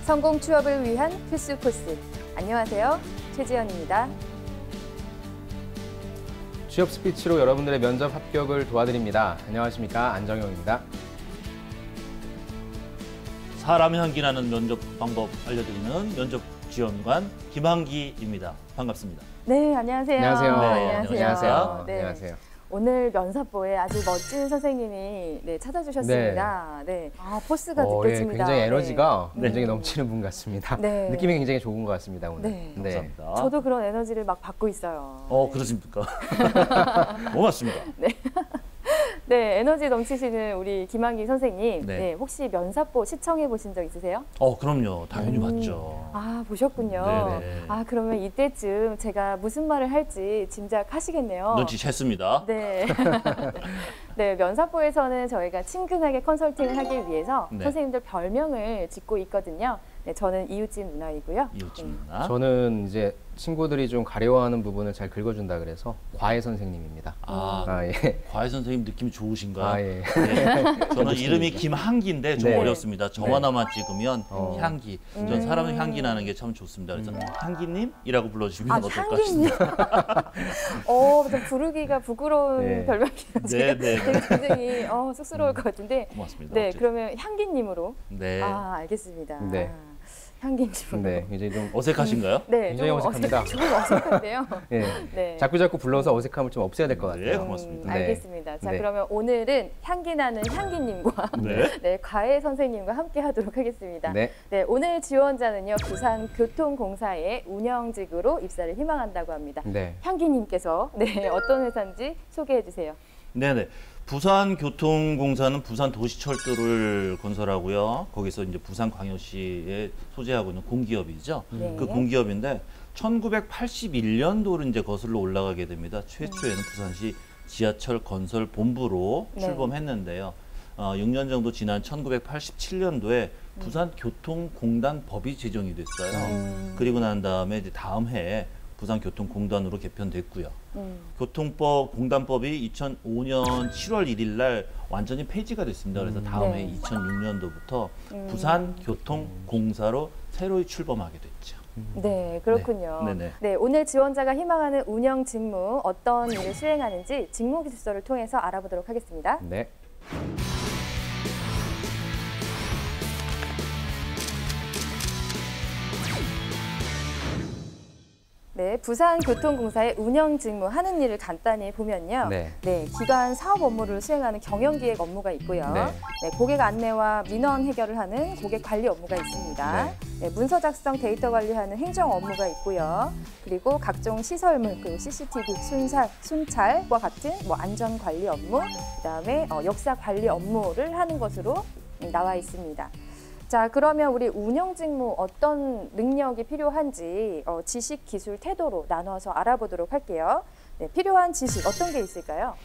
성공 취업을 위한 필수 코스. 안녕하세요. 최지연입니다. 취업 스피치로 여러분들의 면접 합격을 도와드립니다. 안녕하십니까, 안정영입니다. 사람 향기 나는 면접 방법 알려드리는 면접 지원관 김한기입니다. 반갑습니다. 네, 안녕하세요. 안녕하세요. 안녕하세요. 네. 안녕하세요. 오늘 면접보에 아주 멋진 선생님이 찾아주셨습니다. 네. 아, 포스가 느껴집니다. 예, 굉장히 에너지가 네. 굉장히 넘치는 분 같습니다. 네. 느낌이 굉장히 좋은 것 같습니다, 오늘. 네. 감사합니다. 저도 그런 에너지를 막 받고 있어요. 그렇습니까? 고맙습니다. 네, 에너지 넘치시는 우리 김한기 선생님. 네. 네, 혹시 면접보 시청해 보신 적 있으세요? 그럼요. 당연히 봤죠. 아, 보셨군요. 네네. 아, 그러면 이때쯤 제가 무슨 말을 할지 짐작하시겠네요. 눈치챘습니다. 네. 네, 면사포에서는 저희가 친근하게 컨설팅을 하기 위해서 네. 선생님들 별명을 짓고 있거든요. 네, 저는 이웃집 누나이고요. 이웃집 네. 누나. 저는 이제 친구들이 좀 가려워하는 부분을 잘 긁어준다 그래서 과외 선생님입니다. 예. 과외 선생님 느낌이 좋으신가요? 예. 네. 저는 이름이 김한기인데 좀 네. 어렵습니다. 저 네. 하나만 찍으면 향기. 전 사람은 향기 나는 게 참 좋습니다. 그래서 향기님이라고 불러주시면 어떨까 향기님. 싶습니다. 좀 부르기가 부끄러운 네. 별명이라 네, 네. 굉장히 쑥스러울 것 같은데. 고맙습니다. 네, 어쨌든. 그러면 향기님으로. 네. 알겠습니다. 네. 향기님으로. 네, 이제 좀 어색하신가요? 네, 굉장히 좀 어색합니다. 조금 어색한데요. 예. 네. 자꾸 불러서 어색함을 좀 없애야 될 것 같아요. 네, 고맙습니다. 네. 알겠습니다. 자, 네. 그러면 오늘은 향기 나는 향기님과 네. 네, 과외 선생님과 함께 하도록 하겠습니다. 네. 네, 오늘 지원자는요, 부산교통공사의 운영직으로 입사를 희망한다고 합니다. 네. 향기님께서 어떤 회사인지 소개해 주세요. 네네. 부산교통공사는 부산도시철도를 건설하고요. 거기서 이제 부산광역시에 소재하고 있는 공기업이죠. 네. 그 공기업인데 1981년도로 이제 거슬러 올라가게 됩니다. 최초에는 부산시 지하철 건설 본부로 네. 출범했는데요. 6년 정도 지난 1987년도에 부산교통공단법이 제정이 됐어요. 그리고 난 다음에 이제 다음 해에 부산교통공단으로 개편됐고요. 교통법 공단법이 2005년 7월 1일 날 완전히 폐지가 됐습니다. 그래서 다음 해 2006년도부터 부산교통공사로 새로이 출범하게 됐죠. 네, 그렇군요. 네. 네네. 네, 오늘 지원자가 희망하는 운영 직무, 어떤 일을 수행하는지 직무 기술서를 통해서 알아보도록 하겠습니다. 네. 네, 부산교통공사의 운영 직무 하는 일을 간단히 보면요. 네. 기관 사업 업무를 수행하는 경영기획 업무가 있고요. 네. 고객 안내와 민원 해결을 하는 고객 관리 업무가 있습니다. 문서 작성, 데이터 관리하는 행정 업무가 있고요. 그리고 각종 시설물, 그리고 CCTV 순찰과 같은 안전 관리 업무, 그다음에 역사 관리 업무를 하는 것으로 나와 있습니다. 자, 그러면 우리 운영 직무 어떤 능력이 필요한지 지식, 기술, 태도로 나눠서 알아보도록 할게요. 네, 필요한 지식 어떤 게 있을까요?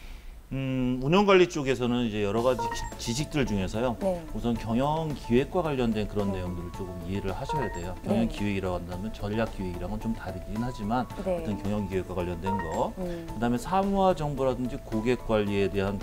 운영관리 쪽에서는 이제 여러 가지 지식들 중에서요. 네. 우선 경영기획과 관련된 그런 내용들을 조금 이해를 하셔야 돼요. 경영기획이라고 한다면 전략기획이랑은 좀 다르긴 하지만 네. 어떤 경영기획과 관련된 거. 그다음에 사무화 정보라든지 고객관리에 대한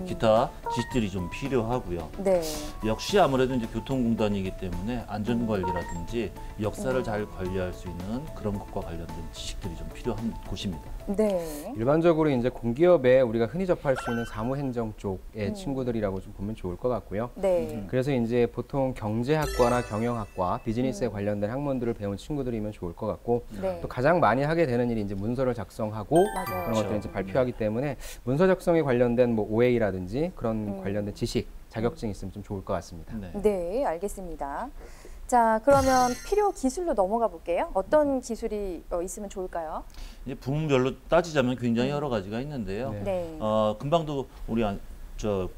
기타 지식들이 좀 필요하고요. 네. 역시 아무래도 이제 교통공단이기 때문에 안전관리라든지 역사를 잘 관리할 수 있는 그런 것과 관련된 지식들이 좀 필요한 곳입니다. 네. 일반적으로 이제 공기업에 우리가 흔히 접할 수 있는 사무행정 쪽의 친구들이라고 좀 보면 좋을 것 같고요. 네. 그래서 이제 보통 경제학과나 경영학과, 비즈니스에 관련된 학문들을 배운 친구들이면 좋을 것 같고, 네. 또 가장 많이 하게 되는 일이 이제 문서를 작성하고 맞아요. 그런 것들을 이제 발표하기 때문에 문서 작성에 관련된 OA라든지 그런 관련된 지식, 자격증이 있으면 좀 좋을 것 같습니다. 네, 알겠습니다. 자, 그러면 필요 기술로 넘어가 볼게요. 어떤 기술이 있으면 좋을까요? 이제 부문별로 따지자면 굉장히 여러 가지가 있는데요. 네. 네. 금방도 우리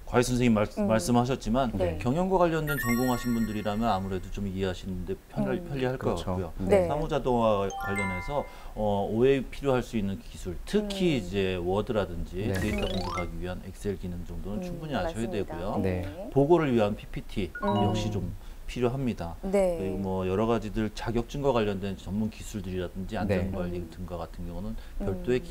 과외 선생님 말씀하셨지만 네. 경영과 관련된 전공하신 분들이라면 아무래도 좀 이해하시는데 편리할 그렇죠. 것 같고요. 네. 사무자동화 관련해서 OA 필요할 수 있는 기술, 특히 이제 워드라든지 네. 데이터 분석하기 위한 엑셀 기능 정도는 충분히 아셔야 맞습니다. 되고요. 네. 보고를 위한 PPT 역시 좀 필요합니다. 네. 그리고 뭐 여러 가지들 자격증과 관련된 전문 기술들이라든지 안전관리 등과 같은 경우는 별도의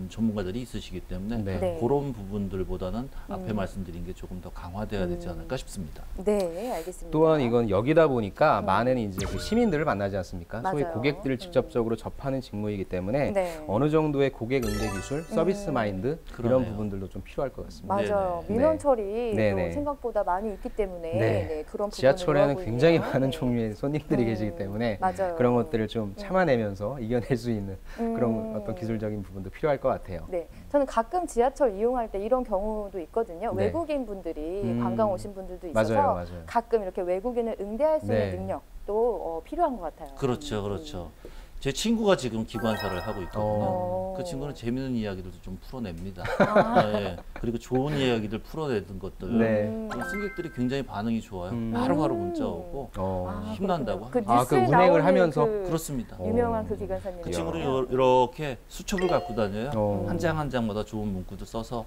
전문가들이 있으시기 때문에 네. 네. 그런 부분들보다는 앞에 말씀드린 게 조금 더 강화돼야 되지 않을까 싶습니다. 네, 알겠습니다. 또한 이건 여기다 보니까 많은 이제 그 시민들을 만나지 않습니까? 소위 맞아요. 고객들을 직접적으로 접하는 직무이기 때문에 네. 어느 정도의 고객 응대 기술, 서비스 마인드 그러네요. 이런 부분들도 좀 필요할 것 같습니다. 맞아요. 네네. 민원 네. 처리 네네. 또 생각보다 많이 있기 때문에 네. 네, 그런 부분을 지하철에는 요하고 굉장히 있네요. 많은 네. 종류의 손님들이 계시기 때문에 맞아요. 그런 것들을 좀 참아내면서 이겨낼 수 있는 그런 음. 어떤 기술적인 부분도 필요할 것 같아요. 네, 저는 가끔 지하철 이용할 때 이런 경우도 있거든요. 네. 외국인 분들이 관광 오신 분들도 있어서 맞아요, 맞아요. 가끔 이렇게 외국인을 응대할 수 네. 있는 능력도 필요한 것 같아요. 그렇죠, 그렇죠. 제 친구가 지금 기관사를 하고 있거든요. 그 친구는 재미있는 이야기들도 좀 풀어냅니다. 예. 그리고 좋은 이야기들 풀어내는 것들 네. 승객들이 굉장히 반응이 좋아요. 바로바로 문자 오고 힘난다고 그 합니다. 뉴스에 그 운행을 나오는 하면서? 그렇습니다. 유명한 그 기관사님. 그 친구는 이렇게 수첩을 갖고 다녀요. 어. 한 장 한 장마다 좋은 문구도 써서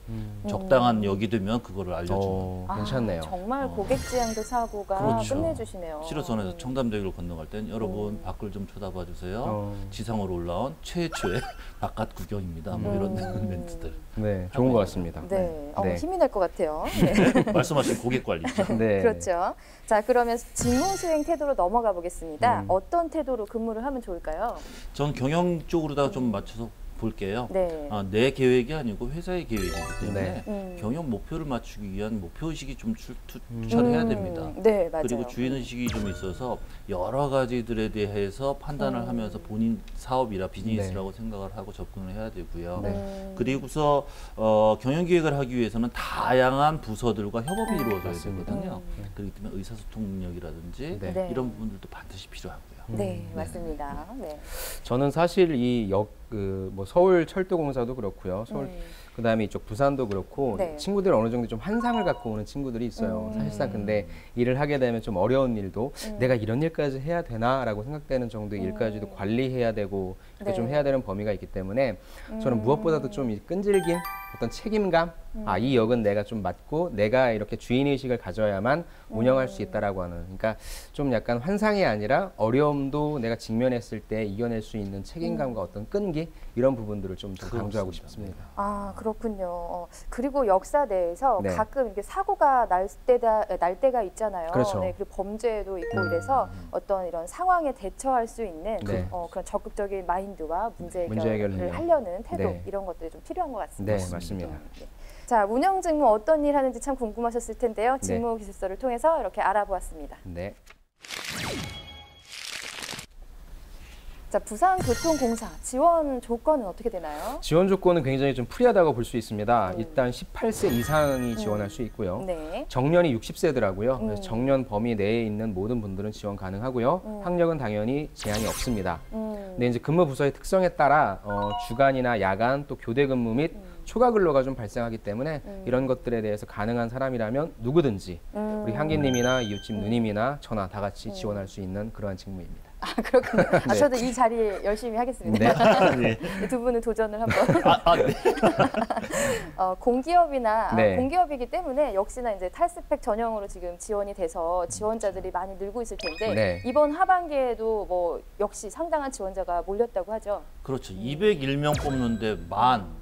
적당한 역이 되면 그거를 알려줍니다. 괜찮네요. 정말 고객 지향도 사고가 그렇죠. 끝내주시네요. 7호선에서 청담대교를 건너갈 땐 여러분 밖을 좀 쳐다봐 주세요. 지상으로 올라온 최초의 바깥 구경입니다. 뭐 이런 멘트들. 네, 좋은 것 같습니다. 네, 네. 힘이 날 것 같아요. 네. 말씀하신 고객 관리죠. 네. 그렇죠. 자, 그러면 직무 수행 태도로 넘어가 보겠습니다. 어떤 태도로 근무를 하면 좋을까요? 전 경영 쪽으로다가 좀 맞춰서 볼게요. 네. 내 계획이 아니고 회사의 계획이기 때문에 네. 경영 목표를 맞추기 위한 목표의식이 좀 투철해야 됩니다. 네, 맞아요. 그리고 주인의식이 좀 있어서 여러 가지들에 대해서 판단을 하면서 본인 사업이라 비즈니스라고 생각을 하고 접근을 해야 되고요. 그리고서 경영기획을 하기 위해서는 다양한 부서들과 협업이 이루어져야 되거든요. 그렇기 때문에 의사소통 능력이라든지 네. 이런 부분들도 반드시 필요하고요. 네, 맞습니다. 네. 저는 사실 이 뭐 서울 철도공사도 그렇고요. 그다음에 이쪽 부산도 그렇고 네. 친구들 어느 정도 좀 환상을 갖고 오는 친구들이 있어요. 사실상 근데 일을 하게 되면 좀 어려운 일도 내가 이런 일까지 해야 되나라고 생각되는 정도의 일까지도 관리해야 되고 이렇게 네. 좀 해야 되는 범위가 있기 때문에 저는 무엇보다도 좀 이 끈질긴 어떤 책임감, 이 역은 내가 좀 맡고 내가 이렇게 주인의식을 가져야만 운영할 수 있다라고 하는, 그러니까 좀 약간 환상이 아니라 어려움도 내가 직면했을 때 이겨낼 수 있는 책임감과 어떤 끈기 이런 부분들을 좀 더 강조하고 싶습니다. 아, 그렇군요. 그리고 역사 내에서 네. 가끔 이렇게 사고가 날 때가 있잖아요. 그렇죠. 네, 그리고 범죄도 있고 이래서 어떤 이런 상황에 대처할 수 있는 네. 그런 적극적인 마인드와 문제 문제 해결 해결을 능력. 하려는 태도 네. 이런 것들이 좀 필요한 것 같습니다. 네, 맞습니다. 네. 자, 운영 직무 어떤 일 하는지 참 궁금하셨을 텐데요. 네. 직무 기술서를 통해서 이렇게 알아보았습니다. 네. 자, 부산교통공사 지원 조건은 어떻게 되나요? 지원 조건은 굉장히 좀 프리하다고 볼 수 있습니다. 일단 18세 이상이 지원할 수 있고요. 네. 정년이 60세더라고요. 그래서 정년 범위 내에 있는 모든 분들은 지원 가능하고요. 학력은 당연히 제한이 없습니다. 근데 이제 근무 부서의 특성에 따라 주간이나 야간 또 교대 근무 및 초과 근로가 좀 발생하기 때문에 이런 것들에 대해서 가능한 사람이라면 누구든지 우리 향기님이나 이웃집 누님이나 저나 다 같이 지원할 수 있는 그러한 직무입니다. 아, 그렇군요. 아, 네. 저도 이 자리에 열심히 하겠습니다. 네. 두 분은 도전을 한번. 네. 공기업이나 네. 공기업이기 때문에 역시나 이제 탈스펙 전형으로 지금 지원이 돼서 지원자들이 많이 늘고 있을 텐데 네. 이번 하반기에도 뭐 역시 상당한 지원자가 몰렸다고 하죠. 그렇죠. 201명 뽑는데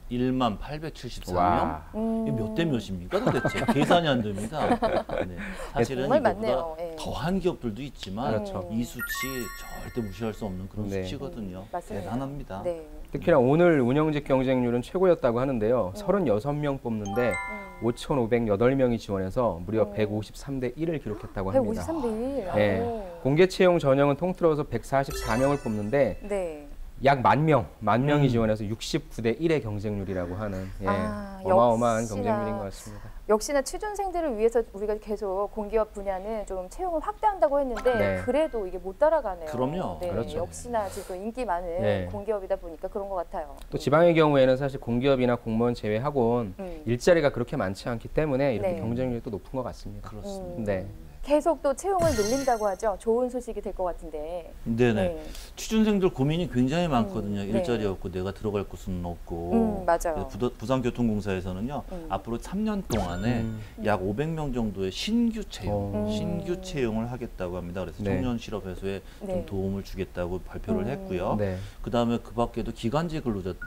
1만 874명? 와. 이게 몇 대 몇입니까 도대체? 계산이 안 됩니다. 네. 사실은 정말 이거보다 많네요. 예. 더한 기업들도 있지만 그렇죠. 이 수치 절대 무시할 수 없는 그런 네. 수치거든요. 맞습니다. 대단합니다. 네. 특히나 오늘 운영직 경쟁률은 최고였다고 하는데요. 36명 뽑는데 5,508명이 지원해서 무려 153대 1을 기록했다고 합니다. 153대 1. 네. 공개 채용 전형은 통틀어서 144명을 뽑는데 네. 약 10,000명이 지원해서 69대 1의 경쟁률이라고 하는 아, 어마어마한 역시나. 경쟁률인 것 같습니다. 역시나 취준생들을 위해서 우리가 계속 공기업 분야는 좀 채용을 확대한다고 했는데 네. 그래도 이게 못 따라가네요. 그럼요. 네, 그렇죠. 역시나 지금 인기 많은 네. 공기업이다 보니까 그런 것 같아요. 또 지방의 경우에는 사실 공기업이나 공무원 제외하고는 일자리가 그렇게 많지 않기 때문에 이렇게 네. 경쟁률이 또 높은 것 같습니다. 그렇습니다. 네. 계속 또 채용을 늘린다고 하죠. 좋은 소식이 될 것 같은데. 네네. 네. 취준생들 고민이 굉장히 많거든요. 네. 일자리 없고 내가 들어갈 곳은 없고. 맞아요. 그래서 부산교통공사에서는요. 앞으로 3년 동안에 약 500명 정도의 신규 채용을 하겠다고 합니다. 그래서 네. 청년 실업 해소에 네. 좀 도움을 주겠다고 발표를 했고요. 네. 그다음에 그 밖에도 기간제 근로자들이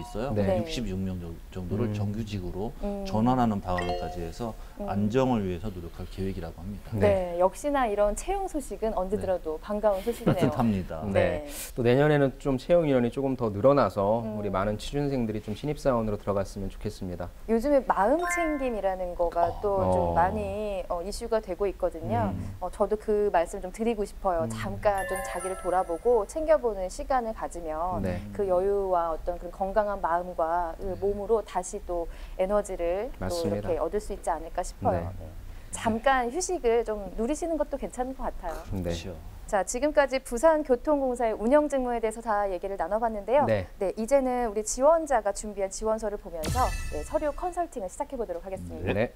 있어요. 네. 66명 정도를 정규직으로 음. 전환하는 방안까지 해서 안정을 위해서 노력할 계획이라고 합니다. 네, 역시나 이런 채용 소식은 언제 들어도 반가운 소식이네요. 따뜻합니다. 네. 또 내년에는 좀 채용 인원이 조금 더 늘어나서 우리 많은 취준생들이 좀 신입사원으로 들어갔으면 좋겠습니다. 요즘에 마음 챙김이라는 거가 또 좀 많이 이슈가 되고 있거든요. 저도 그 말씀 좀 드리고 싶어요. 잠깐 좀 자기를 돌아보고 챙겨보는 시간을 가지면 네. 그 여유와 어떤 그 건강한 마음과 그 몸으로 다시 또 에너지를 또 맞습니다. 이렇게 얻을 수 있지 않을까 싶어요. 네. 네. 잠깐 휴식을 좀 누리시는 것도 괜찮은 것 같아요. 네. 그렇죠. 자, 지금까지 부산교통공사의 운영 직무에 대해서 다 얘기를 나눠봤는데요. 네. 이제는 우리 지원자가 준비한 지원서를 보면서 서류 컨설팅을 시작해 보도록 하겠습니다. 네.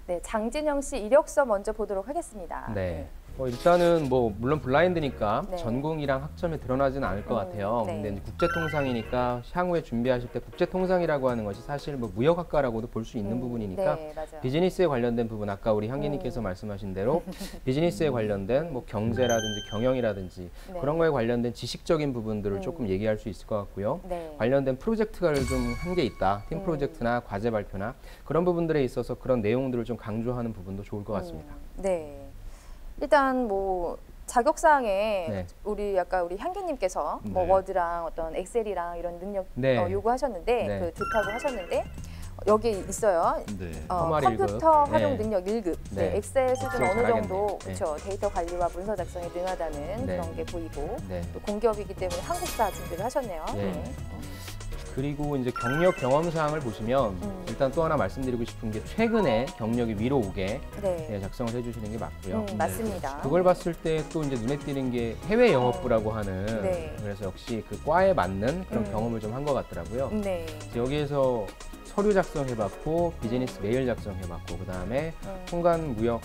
네, 장진영 씨 이력서 먼저 보도록 하겠습니다. 네. 일단은 뭐 물론 블라인드니까 네. 전공이랑 학점이 드러나지는 않을 것 같아요. 네. 근데 이제 국제통상이니까 향후에 준비하실 때 국제통상이라고 하는 것이 사실 뭐 무역학과라고도 볼 수 있는 부분이니까 네, 맞아요. 비즈니스에 관련된 부분 아까 우리 향기님께서 말씀하신 대로 비즈니스에 관련된 뭐 경제라든지 경영이라든지 네. 그런 거에 관련된 지식적인 부분들을 조금 얘기할 수 있을 것 같고요. 네. 관련된 프로젝트가 좀 한 게 있다. 팀 프로젝트나 과제 발표나 그런 부분들에 있어서 그런 내용들을 좀 강조하는 부분도 좋을 것 같습니다. 네. 일단 뭐 자격사항에 네. 우리 향기님께서 뭐 네. 워드랑 어떤 엑셀이랑 이런 능력 네. 요구하셨는데 네. 그 좋다고 하셨는데 여기 있어요. 네. 허마리 컴퓨터 일급. 활용 네. 능력 1급. 네. 네. 엑셀 수준 엑셀 어느 잘하겠네요. 정도 네. 그렇죠. 데이터 관리와 문서 작성에 능하다는 네. 그런 게 보이고 네. 또 공기업이기 때문에 한국사 준비를 하셨네요. 네. 네. 그리고 이제 경력 경험 사항을 보시면 일단 또 하나 말씀드리고 싶은 게 최근에 경력이 위로 오게 네. 작성을 해주시는 게 맞고요. 맞습니다. 그걸 봤을 때 또 이제 눈에 띄는 게 해외 영업부라고 하는 네. 그래서 역시 그 과에 맞는 그런 경험을 좀 한 것 같더라고요. 네. 여기에서 서류 작성해봤고 비즈니스 메일 작성해봤고 그 다음에 통관 무역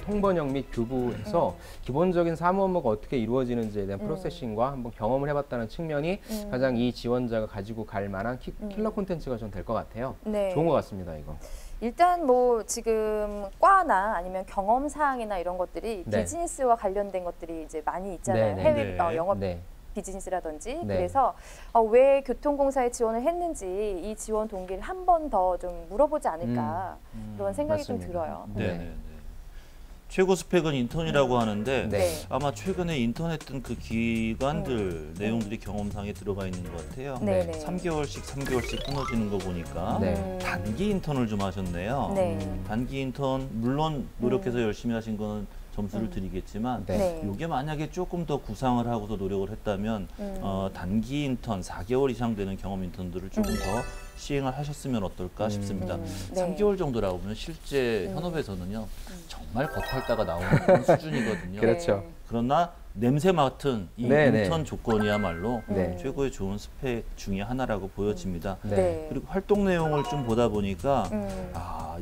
통번역 및 교부해서 기본적인 사무 업무가 어떻게 이루어지는지에 대한 프로세싱과 한번 경험을 해봤다는 측면이 가장 이 지원자가 가지고 갈 만한 킬러 콘텐츠가 좀 될 것 같아요. 네. 좋은 것 같습니다, 이거. 일단 뭐 지금 과나 아니면 경험 사항이나 이런 것들이 네. 비즈니스와 관련된 것들이 이제 많이 있잖아요. 네, 네, 해외 네. 영업 네. 비즈니스라든지 네. 그래서 왜 교통공사에 지원을 했는지 이 지원 동기를 한 번 더 좀 물어보지 않을까 그런 생각이 맞습니다. 좀 들어요. 네. 네. 네. 최고 스펙은 인턴이라고 하는데 네. 아마 최근에 인턴했던 그 기관들 내용들이 경험상에 들어가 있는 것 같아요. 네. 네. 3개월씩 끊어지는 거 보니까 네. 단기 인턴을 좀 하셨네요. 네. 단기 인턴 물론 노력해서 열심히 하신 거는 점수를 드리겠지만 네. 네. 이게 만약에 조금 더 구상을 하고서 노력을 했다면 단기 인턴 4개월 이상 되는 경험 인턴들을 조금 더 시행을 하셨으면 어떨까 싶습니다. 네. 3개월 정도라고 보면 실제 현업에서는요 정말 겉핥다가 나오는 그런 수준이거든요. 그렇죠. 그러나 냄새 맡은 이 네, 네. 인턴 조건이야말로 네. 최고의 좋은 스펙 중에 하나라고 보여집니다. 네. 그리고 활동 내용을 좀 보다 보니까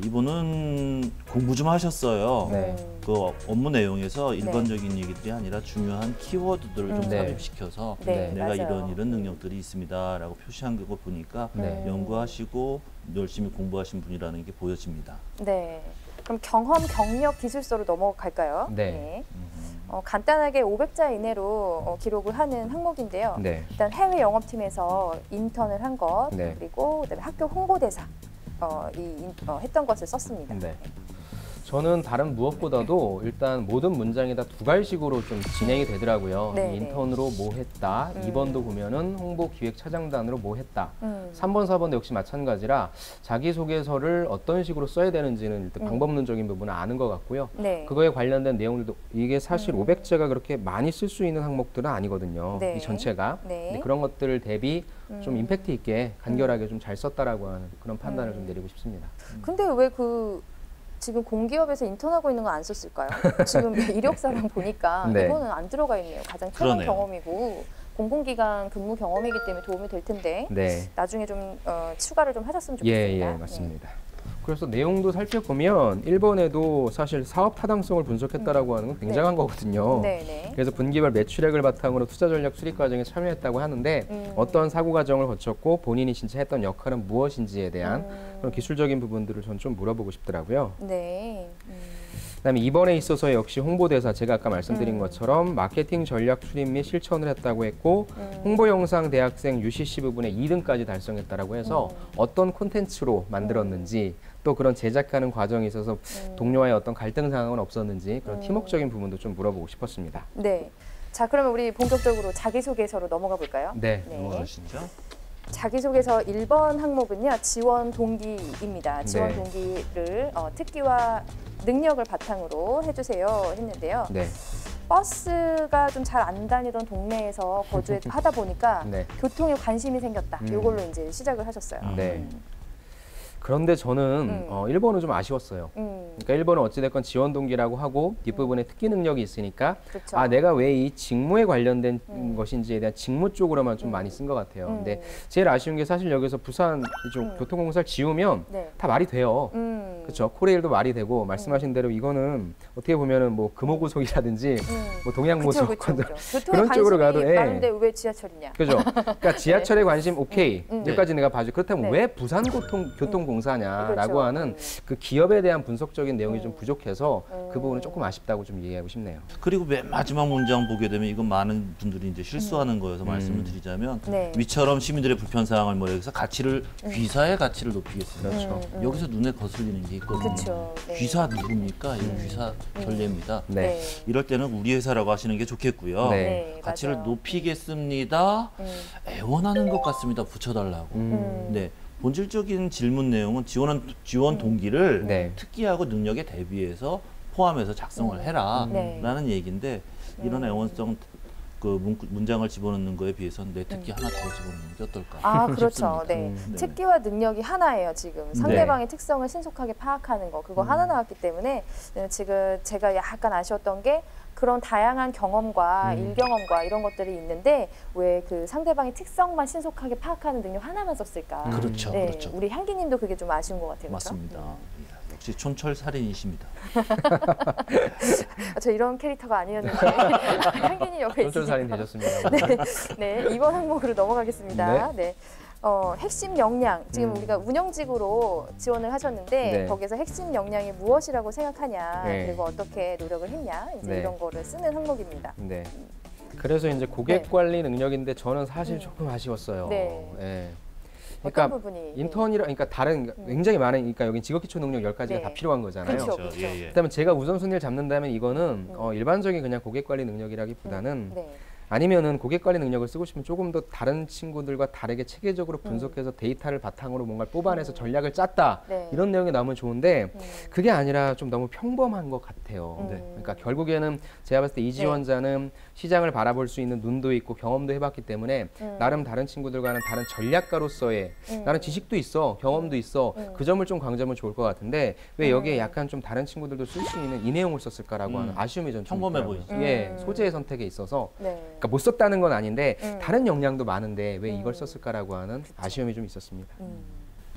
이분은 공부 좀 하셨어요. 네. 그 업무 내용에서 일반적인 얘기들이 아니라 중요한 키워드들을 좀 네. 삽입시켜서 네, 내가 맞아요. 이런 능력들이 있습니다라고 표시한 거 보니까 네. 연구하시고 열심히 공부하신 분이라는 게 보여집니다. 네. 그럼 경험, 경력, 기술서로 넘어갈까요? 네. 간단하게 500자 이내로 기록을 하는 항목인데요. 네. 일단 해외 영업팀에서 인턴을 한 것, 네. 그리고 그다음에 학교 홍보대사 했던 것을 썼습니다. 네. 저는 다른 무엇보다도 일단 모든 문장이 다 두 갈식으로 좀 진행이 되더라고요. 네, 인턴으로 뭐 했다. 2번도 보면은 홍보기획차장단으로 뭐 했다. 3번, 4번도 역시 마찬가지라 자기소개서를 어떤 식으로 써야 되는지는 일단 방법론적인 부분은 아는 것 같고요. 네. 그거에 관련된 내용들도 이게 사실 500자가 그렇게 많이 쓸 수 있는 항목들은 아니거든요. 네. 이 전체가. 네. 근데 그런 것들을 대비 좀 임팩트 있게 간결하게 좀 잘 썼다라고 하는 그런 판단을 좀 내리고 싶습니다. 근데 왜 지금 공기업에서 인턴하고 있는 건 안 썼을까요? 지금 이력서랑 보니까 네. 이거는 안 들어가 있네요. 가장 최근 그러네요. 경험이고 공공기관 근무 경험이기 때문에 도움이 될 텐데 네. 나중에 좀 추가를 좀 하셨으면 예, 좋겠습니다. 예, 맞습니다. 그래서 내용도 살펴보면 1번에도 사실 사업 타당성을 분석했다라고 하는 건 굉장한 거거든요. 네네. 그래서 분기별 매출액을 바탕으로 투자 전략 수립 과정에 참여했다고 하는데 어떤 사고 과정을 거쳤고 본인이 진짜 했던 역할은 무엇인지에 대한 그런 기술적인 부분들을 전 좀 물어보고 싶더라고요. 네. 그다음에 이번에 있어서 역시 홍보대사 제가 아까 말씀드린 것처럼 마케팅 전략 수립 및 실천을 했다고 했고 홍보 영상 대학생 UCC 부분에 2등까지 달성했다라고 해서 어떤 콘텐츠로 만들었는지 또 그런 제작하는 과정에 있어서 동료와의 어떤 갈등 상황은 없었는지 그런 팀워크적인 부분도 좀 물어보고 싶었습니다. 네. 자, 그러면 우리 본격적으로 자기소개서로 넘어가 볼까요? 네. 넘어가시죠. 자기소개서 1번 항목은요, 지원 동기입니다. 지원 네. 동기를 특기와 능력을 바탕으로 해주세요 했는데요. 네. 버스가 좀 잘 안 다니던 동네에서 거주하다 보니까 네. 교통에 관심이 생겼다. 이걸로 이제 시작을 하셨어요. 네. 그런데 저는 1번은 좀 아쉬웠어요. 그러니까 1번은 어찌됐건 지원 동기라고 하고 뒷부분에 특기 능력이 있으니까 그렇죠. 아 내가 왜 이 직무에 관련된 것인지에 대한 직무 쪽으로만 좀 많이 쓴 것 같아요. 근데 제일 아쉬운 게 사실 여기서 부산 이쪽 교통공사를 지우면 네. 다 말이 돼요. 그렇죠. 코레일도 말이 되고 말씀하신 대로 이거는 어떻게 보면은 뭐 금호고속이라든지 뭐 동양고속 교통에 그런 쪽으로 가도 관심이 많은데 왜 지하철이냐? 그죠. 그러니까 지하철에 관심 오케이 여기까지 내가 봐줘. 그렇다면 네. 왜 부산 교통공사냐라고 그렇죠. 하는 그 기업에 대한 분석적인 내용이 좀 부족해서 그 부분은 조금 아쉽다고 좀 이해하고 싶네요. 그리고 맨 마지막 문장 보게 되면 이건 많은 분들이 이제 실수하는 거여서 말씀을 드리자면 네. 위처럼 시민들의 불편 사항을 뭐해서 가치를 귀사의 가치를 높이겠습니다. 그렇죠. 여기서 눈에 거슬리는 게 있거든요. 그렇죠. 네. 귀사 누굽니까? 이 귀사 전례입니다. 네. 이럴 때는 우리 회사라고 하시는 게 좋겠고요. 네. 네, 가치를 맞아요. 높이겠습니다. 애원하는 것 같습니다. 붙여달라고. 네. 본질적인 질문 내용은 지원 동기를 네. 특기하고 능력에 대비해서 포함해서 작성을 해라라는 네. 얘기인데 이런 애원성 그 문장을 집어넣는 거에 비해서는 내 특기 하나 더 집어넣는 게 어떨까? 아, 그렇죠. 싶습니다. 네. 네. 특기와 능력이 하나예요, 지금. 상대방의 특성을 신속하게 파악하는 거. 그거 하나 나왔기 때문에 지금 제가 약간 아쉬웠던 게 그런 다양한 경험과 일경험과 이런 것들이 있는데 왜 그 상대방의 특성만 신속하게 파악하는 능력 하나만 썼을까? 그렇죠. 네, 그렇죠. 우리 향기님도 그게 좀 아쉬운 것 같아요. 그렇죠? 맞습니다. 역시 촌철살인이십니다. 저 이런 캐릭터가 아니었는데 향기님 옆에 있으니까. 촌철살인 되셨습니다. 네, 이번 항목으로 넘어가겠습니다. 네. 핵심 역량, 지금 우리가 운영직으로 지원을 하셨는데 네. 거기서 핵심 역량이 무엇이라고 생각하냐, 네. 그리고 어떻게 노력을 했냐, 이제 네. 이런 거를 쓰는 항목입니다. 네. 그래서 이제 고객 네. 관리 능력인데 저는 사실 조금 아쉬웠어요. 네. 예. 어떤 부분이? 인턴이라 그러니까 다른 굉장히 많은 그러니까 여기 직업 기초 능력 10가지가 네. 다 필요한 거잖아요. 그렇죠. 그렇죠. 예, 예. 그다음에 제가 우선순위를 잡는다면 이거는 일반적인 그냥 고객 관리 능력이라기보다는 네. 아니면은 고객 관리 능력을 쓰고 싶으면 조금 더 다른 친구들과 다르게 체계적으로 분석해서 데이터를 바탕으로 뭔가를 뽑아내서 전략을 짰다. 네. 이런 내용이 나오면 좋은데 그게 아니라 좀 너무 평범한 것 같아요. 그러니까 결국에는 제가 봤을 때 이 지원자는 시장을 바라볼 수 있는 눈도 있고 경험도 해봤기 때문에 나름 다른 친구들과는 다른 전략가로서의 나는 지식도 있어, 경험도 있어. 그 점을 좀 강조하면 좋을 것 같은데 왜 여기에 약간 좀 다른 친구들도 쓸 수 있는 이 내용을 썼을까라고 하는 아쉬움이 좀 평범해 있더라고요. 보이죠. 예, 소재의 선택에 있어서 네. 그러니까 못 썼다는 건 아닌데 다른 역량도 많은데 왜 이걸 썼을까라고 하는 아쉬움이 좀 있었습니다.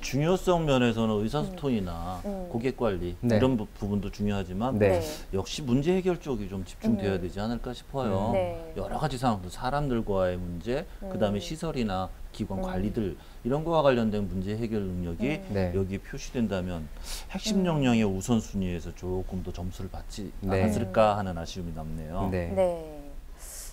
중요성 면에서는 의사소통이나 고객 관리 네. 이런 부분도 중요하지만 네. 역시 문제 해결 쪽이 좀 집중돼야 되지 않을까 싶어요. 네. 여러 가지 상황들, 사람들과의 문제, 그다음에 시설이나 기관 관리들 이런 거와 관련된 문제 해결 능력이 네. 여기 표시된다면 핵심 역량의 우선순위에서 조금 더 점수를 받지 네. 않았을까 하는 아쉬움이 남네요. 네. 네.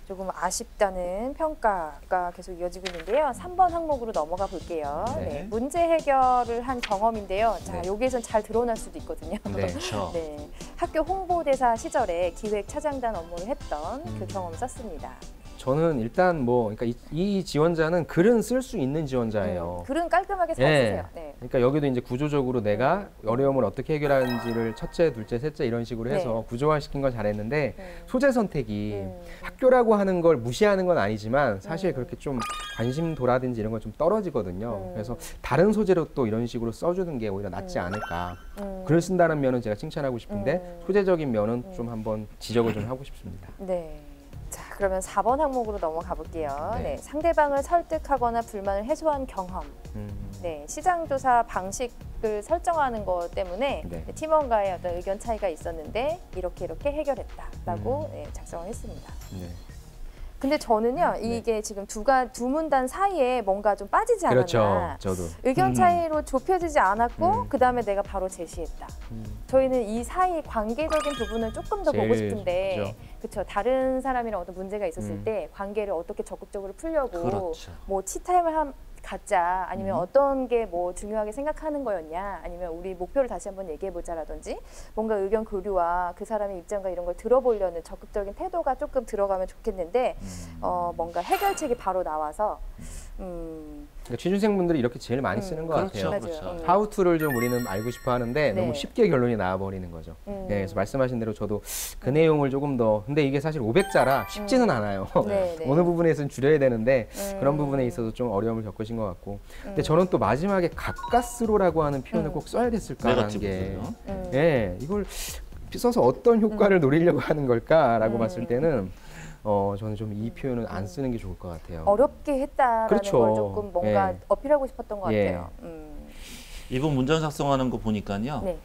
조금 아쉽다는 평가가 계속 이어지고 있는데요. 3번 항목으로 넘어가 볼게요. 네. 네. 문제 해결을 한 경험인데요. 자, 네. 여기에선 잘 드러날 수도 있거든요. 네. 그렇죠. 네. 학교 홍보대사 시절에 기획 차장단 업무를 했던 그 경험을 썼습니다. 저는 일단 뭐 그러니까 이 지원자는 글은 쓸 수 있는 지원자예요. 글은 깔끔하게 잘 예. 쓰세요. 네. 그러니까 여기도 이제 구조적으로 내가 어려움을 어떻게 해결하는지를 첫째, 둘째, 셋째 이런 식으로 해서 네. 구조화시킨 건 잘했는데 소재 선택이 학교라고 하는 걸 무시하는 건 아니지만 사실 그렇게 좀 관심도라든지 이런 건 좀 떨어지거든요. 그래서 다른 소재로 또 이런 식으로 써주는 게 오히려 낫지 않을까. 글을 쓴다는 면은 제가 칭찬하고 싶은데 소재적인 면은 좀 한번 지적을 좀 하고 싶습니다. 네. 자, 그러면 4번 항목으로 넘어가 볼게요. 네. 네, 상대방을 설득하거나 불만을 해소한 경험. 네, 시장조사 방식을 설정하는 것 때문에 네. 팀원과의 어떤 의견 차이가 있었는데 이렇게 해결했다라고 네, 작성을 했습니다. 네. 근데 저는요, 이게 지금 두 문단 사이에 뭔가 좀 빠지지 않았나. 그렇죠. 저도. 의견 차이로 좁혀지지 않았고 그 다음에 내가 바로 제시했다. 저희는 이 사이 관계적인 부분을 조금 더 보고 제일 싶은데 좋죠. 그렇죠. 다른 사람이랑 어떤 문제가 있었을 때 관계를 어떻게 적극적으로 풀려고 그렇죠. 뭐 치타임을 갖자 아니면 어떤 게 뭐 중요하게 생각하는 거였냐 아니면 우리 목표를 다시 한번 얘기해 보자라든지 뭔가 의견 교류와 그 사람의 입장과 이런 걸 들어보려는 적극적인 태도가 조금 들어가면 좋겠는데 뭔가 해결책이 바로 나와서 그러니까 취준생분들이 이렇게 제일 많이 쓰는 것 그렇죠. 같아요. 그렇죠. 하우투를 좀 우리는 알고 싶어 하는데 네. 너무 쉽게 결론이 나와버리는 거죠. 네, 그래서 말씀하신 대로 저도 그 내용을 조금 더 근데 이게 사실 500자라 쉽지는 않아요. 네, 네. 어느 부분에서는 줄여야 되는데 그런 부분에 있어서 좀 어려움을 겪으신 것 같고 근데 저는 또 마지막에 가까스로라고 하는 표현을 꼭 써야 됐을까라는 게 예, 이걸 써서 어떤 효과를 노리려고 하는 걸까라고 봤을 때는 저는 좀 이 표현은 안 쓰는 게 좋을 것 같아요. 어렵게 했다라는 그렇죠. 걸 조금 뭔가 예. 어필하고 싶었던 것 예. 같아요. 이번 문장 작성하는 거 보니까요. 네.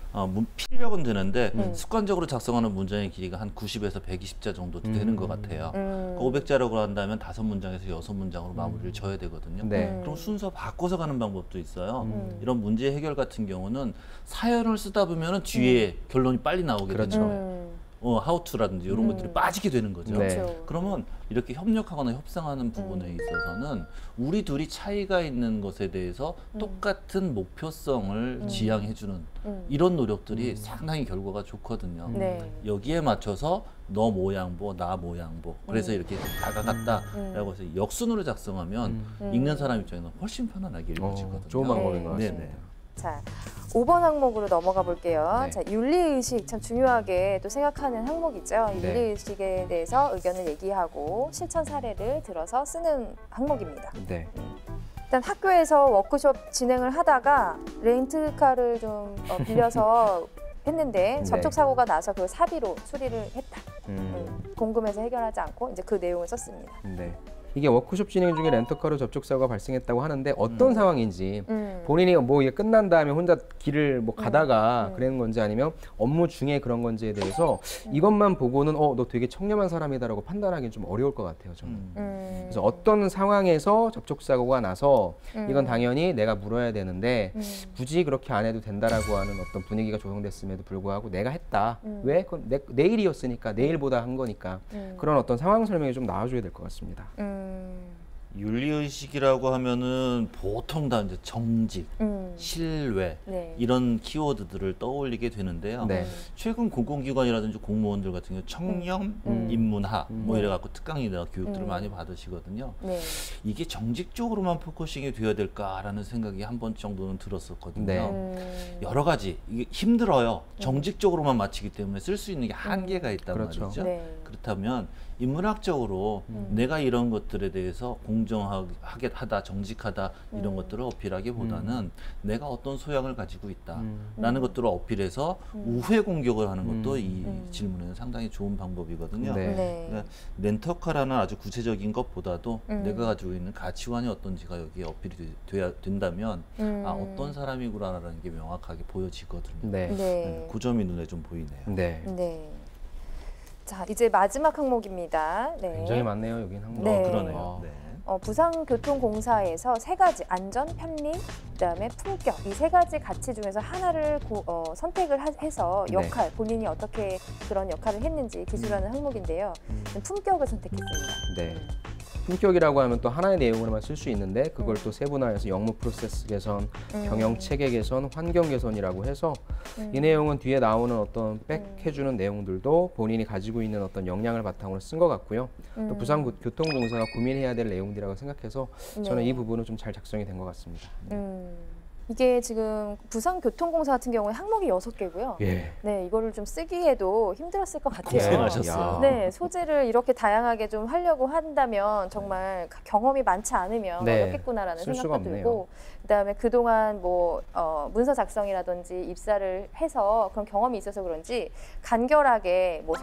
필력은 되는데 습관적으로 작성하는 문장의 길이가 한 90에서 120자 정도 되는 것 같아요. 500자라고 한다면 5문장에서 6문장으로 마무리를 져야 되거든요. 네. 그럼 순서 바꿔서 가는 방법도 있어요. 이런 문제 해결 같은 경우는 사연을 쓰다 보면 뒤에 결론이 빨리 나오게 그렇죠. 되죠. 하우투라든지 이런 것들이 빠지게 되는 거죠. 네. 그렇죠. 그러면 이렇게 협력하거나 협상하는 부분에 있어서는 우리 둘이 차이가 있는 것에 대해서 똑같은 목표성을 지향해주는 이런 노력들이 상당히 결과가 좋거든요. 네. 여기에 맞춰서 너 모양보, 나 모양보. 그래서 이렇게 다가갔다라고 해서 역순으로 작성하면 읽는 사람 입장에서는 훨씬 편안하게 읽어지거든요. 좋은 방법인 것 네네. 같습니다. 자, 5번 항목으로 넘어가 볼게요. 네. 자, 윤리의식 참 중요하게 또 생각하는 항목이죠. 이 네. 윤리의식에 대해서 의견을 얘기하고 실천 사례를 들어서 쓰는 항목입니다. 네. 일단 학교에서 워크숍 진행을 하다가 렌트카를 좀 빌려서 했는데 네. 접촉 사고가 나서 그걸 사비로 수리를 했다. 궁금해서 해결하지 않고 이제 그 내용을 썼습니다. 네. 이게 워크숍 진행 중에 렌터카로 접촉사고가 발생했다고 하는데 어떤 상황인지 본인이 뭐 이게 끝난 다음에 혼자 길을 뭐 가다가 그런 건지 아니면 업무 중에 그런 건지에 대해서 이것만 보고는 너 되게 청렴한 사람이다라고 판단하기는 좀 어려울 것 같아요, 저는. 그래서 어떤 상황에서 접촉사고가 나서 이건 당연히 내가 물어야 되는데 굳이 그렇게 안 해도 된다라고 하는 어떤 분위기가 조성됐음에도 불구하고 내가 했다. 왜? 그건 내 일이었으니까 내일보다 한 거니까 그런 어떤 상황 설명이 좀 나와줘야 될 것 같습니다. 윤리의식이라고 하면은 보통 다 이제 정직, 신뢰 네. 이런 키워드들을 떠올리게 되는데요. 네. 최근 공공기관이라든지 공무원들 같은 경우 청렴, 인문학 뭐 이래갖고 특강이나 교육들을 많이 받으시거든요. 네. 이게 정직적으로만 포커싱이 되어야 될까라는 생각이 한 번 정도는 들었었거든요. 네. 여러 가지 이게 힘들어요. 정직적으로만 마치기 때문에 쓸 수 있는 게 한계가 있단 그렇죠. 말이죠. 네. 그렇다면 인문학적으로 내가 이런 것들에 대해서 공정하게 하다, 정직하다 이런 것들을 어필하기보다는 내가 어떤 소양을 가지고 있다라는 것들을 어필해서 우회 공격을 하는 것도 이 질문에는 상당히 좋은 방법이거든요. 네. 네. 그러니까 렌터카라는 아주 구체적인 것보다도 내가 가지고 있는 가치관이 어떤지가 여기에 어필이 돼야 된다면 어떤 사람이구나라는 게 명확하게 보여지거든요. 네. 네. 그 점이 눈에 좀 보이네요. 네. 네. 자, 이제 마지막 항목입니다. 네. 굉장히 많네요, 여긴 항목. 네. 그러네요. 네. 부산교통공사에서 3가지 안전, 편리, 그다음에 품격 이 3가지 가치 중에서 하나를 선택을 해서 네. 역할 본인이 어떻게 그런 역할을 했는지 기술하는 항목인데요. 품격을 선택했습니다. 네. 품격이라고 하면 또 하나의 내용으로만 쓸 수 있는데 그걸 또 세분화해서 영무 프로세스 개선, 경영 체계 개선, 환경 개선이라고 해서 이 내용은 뒤에 나오는 어떤 백해주는 내용들도 본인이 가지고 있는 어떤 역량을 바탕으로 쓴 것 같고요. 또 부산교통공사가 고민해야 될 내용들이라고 생각해서 저는 네. 이 부분은 좀 잘 작성이 된 것 같습니다. 이게 지금 부산교통공사 같은 경우에 항목이 6개고요. 예. 네, 이거를 좀 쓰기에도 힘들었을 것 같아요. 고생하셨어요. 네, 소재를 이렇게 다양하게 좀 하려고 한다면 정말 경험이 많지 않으면 네, 어렵겠구나라는 쓸 수가 생각도 없네요. 들고, 그다음에 그동안 뭐 문서 작성이라든지 입사를 해서 그런 경험이 있어서 그런지 간결하게 뭐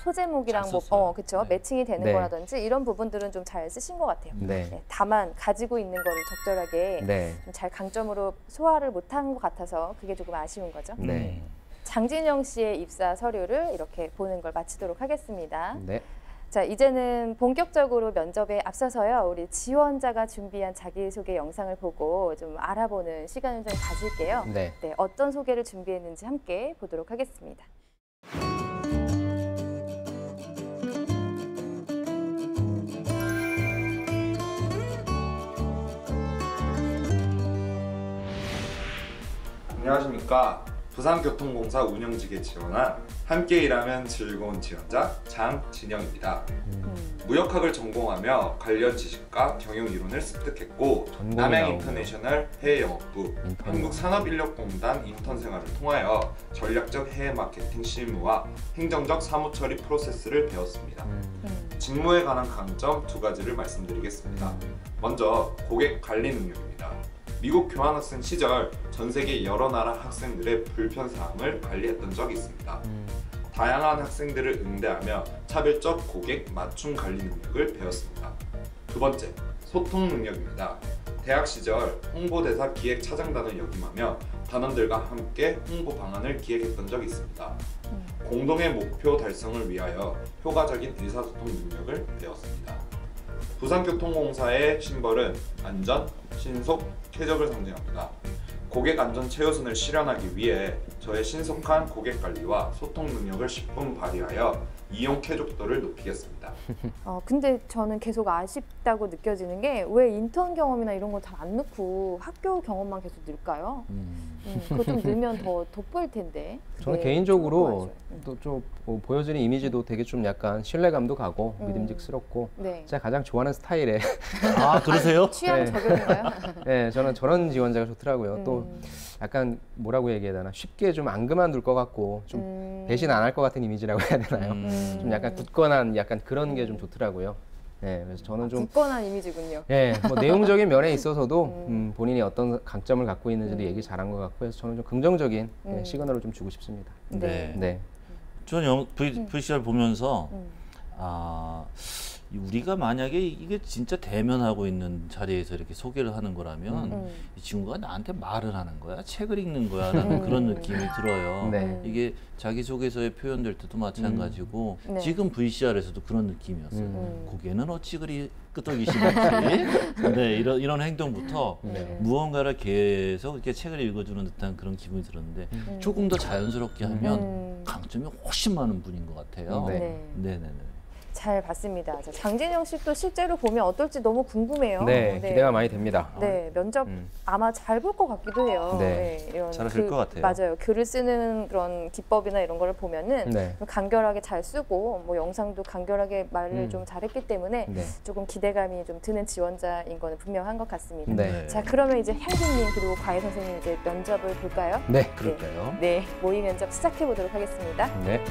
소제목이랑 잘 뭐 썼어요. 그렇죠, 네. 매칭이 되는 네. 거라든지 이런 부분들은 좀 잘 쓰신 것 같아요. 네. 네, 다만 가지고 있는 거를 적절하게 네. 좀 잘 강점으로 소화를 못한 것 같아서 그게 조금 아쉬운 거죠. 네. 장진영 씨의 입사 서류를 이렇게 보는 걸 마치도록 하겠습니다. 네. 자, 이제는 본격적으로 면접에 앞서서요, 우리 지원자가 준비한 자기소개 영상을 보고 좀 알아보는 시간을 좀 가질게요. 네. 네, 어떤 소개를 준비했는지 함께 보도록 하겠습니다. 안녕하십니까. 부산교통공사 운영직에 지원한 함께 일하면 즐거운 지원자 장진영입니다. 무역학을 전공하며 관련 지식과 경영 이론을 습득했고 전공이 남양 나오네요. 인터내셔널 해외영업부, 인턴. 한국산업인력공단 인턴 생활을 통하여 전략적 해외 마케팅 실무와 행정적 사무 처리 프로세스를 배웠습니다. 직무에 관한 강점 2가지를 말씀드리겠습니다. 먼저 고객 관리 능력입니다. 미국 교환학생 시절 전 세계 여러 나라 학생들의 불편사항을 관리했던 적이 있습니다. 다양한 학생들을 응대하며 차별적 고객 맞춤 관리 능력을 배웠습니다. 2번째, 소통 능력입니다. 대학 시절 홍보대사 기획차장단을 역임하며 단원들과 함께 홍보 방안을 기획했던 적이 있습니다. 공동의 목표 달성을 위하여 효과적인 의사소통 능력을 배웠습니다. 부산교통공사의 심벌은 안전, 신속, 쾌적을 상징합니다. 고객 안전 최우선을 실현하기 위해 저의 신속한 고객 관리와 소통 능력을 10분 발휘하여 이용 쾌적도를 높이겠습니다. 근데 저는 계속 아쉽다고 느껴지는 게 왜 인턴 경험이나 이런 거 다 안 넣고 학교 경험만 계속 넣을까요? 그거 좀 넣으면 더 돋보일 텐데. 저는 네, 개인적으로 좀 또 좀 보여지는 이미지도 되게 좀 약간 신뢰감도 가고 음. 믿음직스럽고 네. 제가 가장 좋아하는 스타일의 아, 그러세요? 취향 네. 적용인가요? 네, 저는 저런 지원자가 좋더라고요. 또 음. 약간 뭐라고 얘기해야 되나 쉽게 좀 안 그만둘 것 같고 좀 배신 안 할 것 같은 이미지라고 해야 되나요? 좀 약간 굳건한 약간 그런 게 좀 좋더라고요. 네, 그래서 저는 좀 굳건한 이미지군요. 예, 뭐 내용적인 면에 있어서도 본인이 어떤 강점을 갖고 있는지도 얘기 잘한 것 같고 해서 저는 좀 긍정적인 시그널을 좀 주고 싶습니다. 네. 네. 저는 VCR 보면서 우리가 만약에 이게 진짜 대면하고 있는 자리에서 이렇게 소개를 하는 거라면 이 친구가 나한테 말을 하는 거야, 책을 읽는 거야라는 그런 느낌이 들어요. 네. 이게 자기소개서에 표현될 때도 마찬가지고 네. 지금 VCR에서도 그런 느낌이었어요. 고개는 어찌 그리 끄덕이시는지 네, 이런 행동부터 무언가를 계속 이렇게 책을 읽어주는 듯한 그런 기분이 들었는데 조금 더 자연스럽게 하면 강점이 훨씬 많은 분인 것 같아요. 네. 네. 네네네. 잘 봤습니다. 자, 장진영 씨도 실제로 보면 어떨지 너무 궁금해요. 네, 기대가 많이 됩니다. 네, 면접 아마 잘 볼 것 같기도 해요. 네. 이런 잘하실 것 같아요. 맞아요. 글을 쓰는 그런 기법이나 이런 거를 보면은 네. 간결하게 잘 쓰고 뭐 영상도 간결하게 말을 좀 잘했기 때문에 네. 조금 기대감이 좀 드는 지원자인 거는 분명한 것 같습니다. 네. 자, 그러면 이제 향기님 그리고 과외 선생님 이제 면접을 볼까요? 네. 그럴까요? 네, 모의 면접 시작해 보도록 하겠습니다. 네.